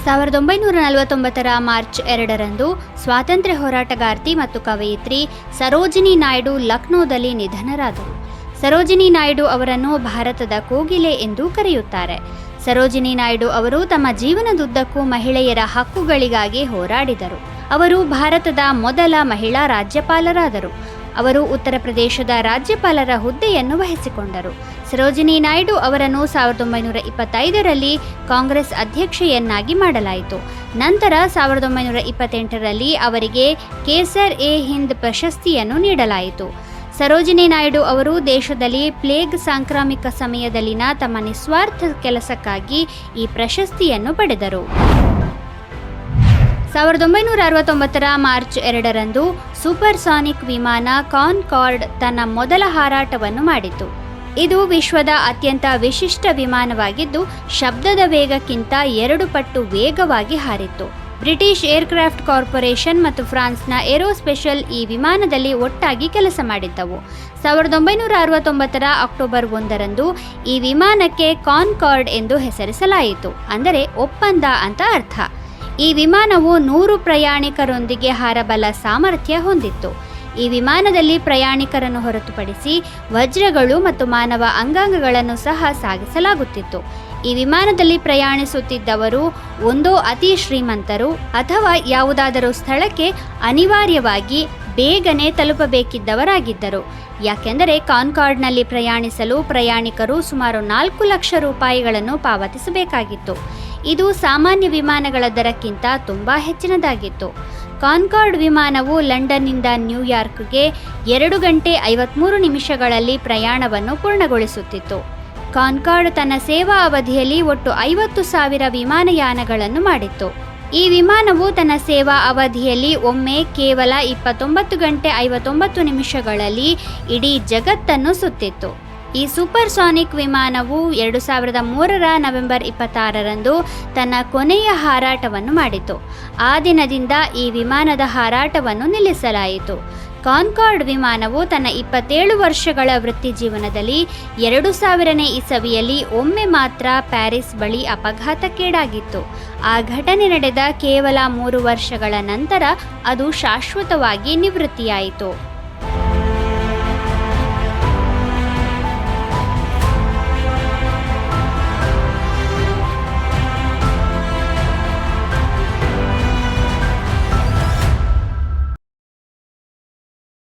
1949ರ March 2ರಂದು ಸ್ವಾತಂತ್ರ್ಯ ಹೋರಾಟಗಾರ್ತಿ ಮತ್ತು ಕವಯಿತ್ರಿ ಸರೋಜಿನಿ ನಾಯ್ಡು ಲಕ್ನೋದಲ್ಲಿ ನಿಧನರಾದರು. ಸರೋಜಿನಿ ನಾಯ್ಡು ಅವರನ್ನು ಭಾರತದ ಕೋಗಿಲೆ ಎಂದು ಕರೆಯುತ್ತಾರೆ. ಸರೋಜಿನಿ ನಾಯ್ಡು ಅವರು ತಮ್ಮ ಜೀವನದುದ್ದಕ್ಕೂ ಮಹಿಳೆಯರ ಹಕ್ಕುಗಳಿಗಾಗಿ ಹೋರಾಡಿದರು. ಅವರು ಭಾರತದ ಮೊದಲ ಮಹಿಳಾ ರಾಜ್ಯಪಾಲರಾದರು. ಅವರು ಉತ್ತರ ಪ್ರದೇಶದ ರಾಜ್ಯಪಾಲರ ಹುದ್ದೆಯನ್ನು ವಹಿಸಿಕೊಂಡರು. ಸರೋಜಿನಿ ನಾಯ್ಡು ಅವರನ್ನು 1925ರಲ್ಲಿ ಕಾಂಗ್ರೆಸ್ ಅಧ್ಯಕ್ಷೆಯನ್ನಾಗಿ ಮಾಡಲಾಯಿತು. ನಂತರ 1928ರಲ್ಲಿ ಅವರಿಗೆ ಕೇಸರ್-ಎ-ಹಿಂದ್ ಪ್ರಶಸ್ತಿಯನ್ನು ನೀಡಲಾಯಿತು. ಸರೋಜಿನಿ ನಾಯ್ಡು ಅವರು ದೇಶದಲ್ಲಿ ಪ್ಲೇಗ್ ಸಾಂಕ್ರಾಮಿಕ ಸಮಯದಲ್ಲಿನ ತಮ್ಮ ನಿಸ್ವಾರ್ಥ ಕೆಲಸಕ್ಕಾಗಿ ಈ ಪ್ರಶಸ್ತಿಯನ್ನು ಪಡೆದರು. 1969ರ ಮಾರ್ಚ್ 2ರಂದು ಸೂಪರ್ಸಾನಿಕ್ ವಿಮಾನ ಕಾನ್ಕಾರ್ಡ್ ತನ್ನ ಮೊದಲ ಹಾರಾಟವನ್ನು ಮಾಡಿತು. ಇದು ವಿಶ್ವದ ಅತ್ಯಂತ ವಿಶಿಷ್ಟ ವಿಮಾನವಾಗಿದ್ದು, ಶಬ್ದದ ವೇಗಕ್ಕಿಂತ 2 ಪಟ್ಟು ವೇಗವಾಗಿ ಹಾರಿತ್ತು. ಬ್ರಿಟಿಷ್ ಏರ್ಕ್ರಾಫ್ಟ್ ಕಾರ್ಪೊರೇಷನ್ ಮತ್ತು ಫ್ರಾನ್ಸ್ನ ಏರೋಸ್ಪೇಷಲ್ ಈ ವಿಮಾನದಲ್ಲಿ ಒಟ್ಟಾಗಿ ಕೆಲಸ ಮಾಡಿದ್ದವು. 1969ರ ಅಕ್ಟೋಬರ್ 1ರಂದು ಈ ವಿಮಾನಕ್ಕೆ ಕಾನ್ಕಾರ್ಡ್ ಎಂದು ಹೆಸರಿಸಲಾಯಿತು. ಅಂದರೆ ಒಪ್ಪಂದ ಅಂತ ಅರ್ಥ. ಈ ವಿಮಾನವು 100 ಪ್ರಯಾಣಿಕರೊಂದಿಗೆ ಹಾರಬಲ್ಲ ಸಾಮರ್ಥ್ಯ ಹೊಂದಿತ್ತು. ಈ ವಿಮಾನದಲ್ಲಿ ಪ್ರಯಾಣಿಕರನ್ನು ಹೊರತುಪಡಿಸಿ ವಜ್ರಗಳು ಮತ್ತು ಮಾನವ ಅಂಗಾಂಗಗಳನ್ನು ಸಹ ಸಾಗಿಸಲಾಗುತ್ತಿತ್ತು. ಈ ವಿಮಾನದಲ್ಲಿ ಪ್ರಯಾಣಿಸುತ್ತಿದ್ದವರು ಒಂದೋ ಅತಿ ಶ್ರೀಮಂತರು ಅಥವಾ ಯಾವುದಾದರೂ ಸ್ಥಳಕ್ಕೆ ಅನಿವಾರ್ಯವಾಗಿ ಬೇಗನೆ ತಲುಪಬೇಕಿದ್ದವರಾಗಿದ್ದರು. ಯಾಕೆಂದರೆ ಕಾನ್ಕಾರ್ಡ್ನಲ್ಲಿ ಪ್ರಯಾಣಿಸಲು ಪ್ರಯಾಣಿಕರು ಸುಮಾರು 4 ಲಕ್ಷ ರೂಪಾಯಿಗಳನ್ನು ಪಾವತಿಸಬೇಕಾಗಿತ್ತು. ಇದು ಸಾಮಾನ್ಯ ವಿಮಾನಗಳ ದರಕ್ಕಿಂತ ತುಂಬ ಹೆಚ್ಚಿನದಾಗಿತ್ತು. ಕಾನ್ಕಾರ್ಡ್ ವಿಮಾನವು ಲಂಡನ್ನಿಂದ ನ್ಯೂಯಾರ್ಕ್ಗೆ 2 ಗಂಟೆ 53 ನಿಮಿಷಗಳಲ್ಲಿ ಪ್ರಯಾಣವನ್ನು ಪೂರ್ಣಗೊಳಿಸುತ್ತಿತ್ತು. ಕಾನ್ಕಾರ್ಡ್ ತನ್ನ ಸೇವಾ ಅವಧಿಯಲ್ಲಿ ಒಟ್ಟು 50,000 ವಿಮಾನಯಾನಗಳನ್ನು ಮಾಡಿತ್ತು. ಈ ವಿಮಾನವು ತನ್ನ ಸೇವಾ ಅವಧಿಯಲ್ಲಿ ಒಮ್ಮೆ ಕೇವಲ 29 ಗಂಟೆ 59 ನಿಮಿಷಗಳಲ್ಲಿ ಇಡೀ ಜಗತ್ತನ್ನು ಸುತ್ತಿತ್ತು. ಈ ಸೂಪರ್ಸಾನಿಕ್ ವಿಮಾನವು 2003ರ ನವೆಂಬರ್ 26ರಂದು ತನ್ನ ಕೊನೆಯ ಹಾರಾಟವನ್ನು ಮಾಡಿತು. ಆ ದಿನದಿಂದ ಈ ವಿಮಾನದ ಹಾರಾಟವನ್ನು ನಿಲ್ಲಿಸಲಾಯಿತು. ಕಾನ್ಕಾರ್ಡ್ ವಿಮಾನವು ತನ್ನ 27 ವರ್ಷಗಳ ವೃತ್ತಿ ಜೀವನದಲ್ಲಿ 2000ನೇ ಇಸವಿಯಲ್ಲಿ ಒಮ್ಮೆ ಮಾತ್ರ ಪ್ಯಾರಿಸ್ ಬಳಿ ಅಪಘಾತಕ್ಕೀಡಾಗಿತ್ತು. ಆ ಘಟನೆ ನಡೆದ ಕೇವಲ 3 ವರ್ಷಗಳ ನಂತರ ಅದು ಶಾಶ್ವತವಾಗಿ ನಿವೃತ್ತಿಯಾಯಿತು.